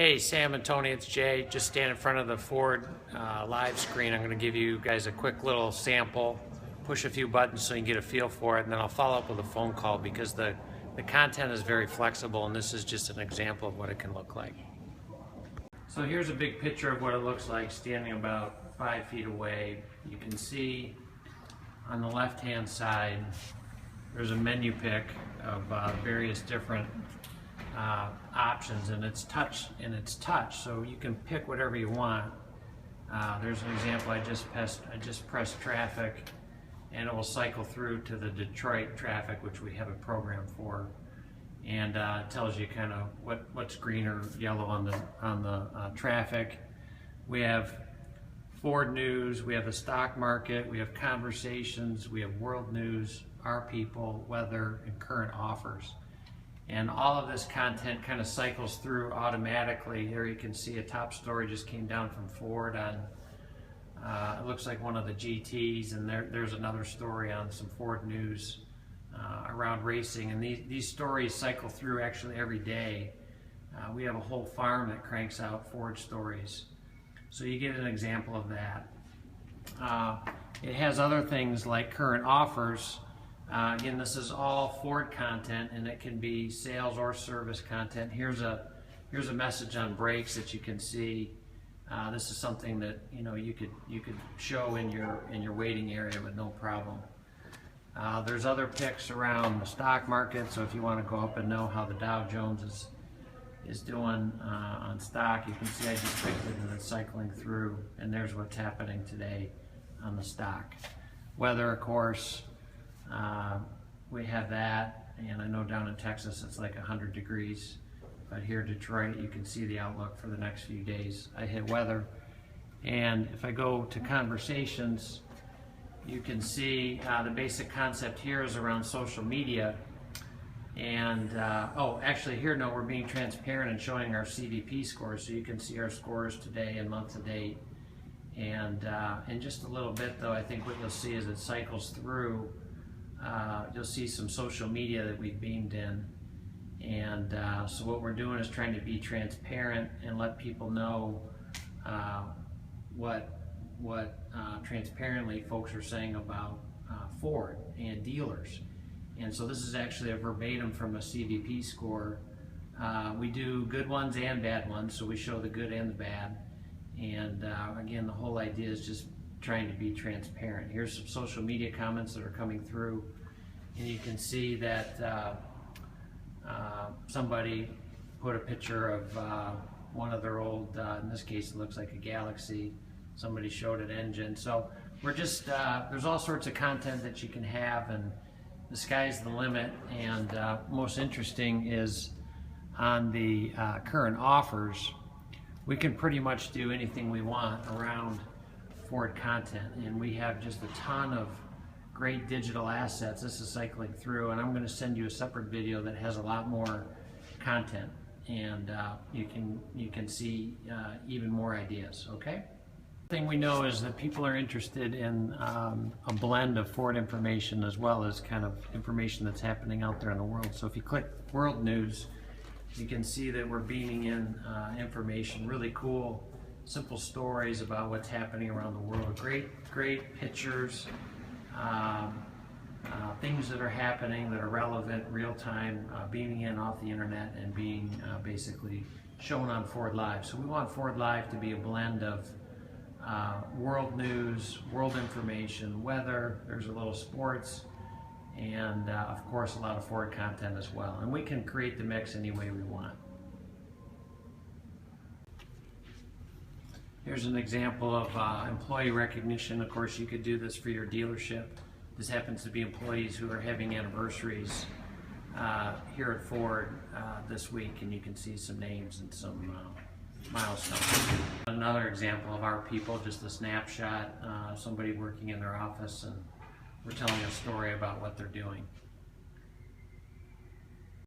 Hey, Sam and Tony, it's Jay. Just stand in front of the Ford live screen. I'm going to give you guys a quick little sample, push a few buttons so you can get a feel for it, and then I'll follow up with a phone call because the content is very flexible, and this is just an example of what it can look like. So here's a big picture of what it looks like standing about 5 feet away. You can see on the left-hand side there's a menu pick of various different options, and it's touch, so you can pick whatever you want. There's an example. I just pressed traffic, and it will cycle through to the Detroit traffic, which we have a program for, and it tells you kind of what's green or yellow on the traffic. We have Ford news, we have the stock market, we have conversations, we have world news, our people, weather, and current offers. And all of this content kind of cycles through automatically. Here you can see a top story just came down from Ford on, it looks like one of the GTs, and there's another story on some Ford news around racing. And these stories cycle through actually every day. We have a whole farm that cranks out Ford stories. So you get an example of that. It has other things like current offers. Again, this is all Ford content, and it can be sales or service content. Here's a message on brakes that you can see. This is something that you could show in your waiting area with no problem. There's other picks around the stock market, so if you want to go up and know how the Dow Jones is doing on stock, you can see I just picked it and it's cycling through, and there's what's happening today on the stock. Weather, of course. We have that, and I know down in Texas it's like 100 degrees, but here in Detroit you can see the outlook for the next few days. I hit weather, and if I go to conversations, you can see the basic concept here is around social media. And actually here, no, we're being transparent and showing our CVP scores, so you can see our scores today and month to date. And in just a little bit though, I think what you'll see is it cycles through. You'll see some social media that we've beamed in, and so what we're doing is trying to be transparent and let people know what transparently folks are saying about Ford and dealers. And so this is actually a verbatim from a CVP score. We do good ones and bad ones, so we show the good and the bad. And again, the whole idea is just trying to be transparent. Here's some social media comments that are coming through, and you can see that somebody put a picture of one of their old, in this case it looks like a Galaxy. Somebody showed an engine. So we're just, there's all sorts of content that you can have, and the sky's the limit. And most interesting is on the current offers, we can pretty much do anything we want around Ford content, and we have just a ton of great digital assets. This is cycling through, and I'm going to send you a separate video that has a lot more content, and you can see even more ideas. Okay. The thing we know is that people are interested in a blend of Ford information as well as kind of information that's happening out there in the world. So if you click World News, you can see that we're beaming in information, really cool, simple stories about what's happening around the world. Great pictures, things that are happening that are relevant, real time, beaming in off the internet and being basically shown on Ford Live. So we want Ford Live to be a blend of world news, world information, weather, there's a little sports, and of course a lot of Ford content as well. And we can create the mix any way we want. Here's an example of employee recognition. Of course, you could do this for your dealership. This happens to be employees who are having anniversaries here at Ford this week, and you can see some names and some milestones. Another example of our people, just a snapshot, somebody working in their office, and we're telling a story about what they're doing.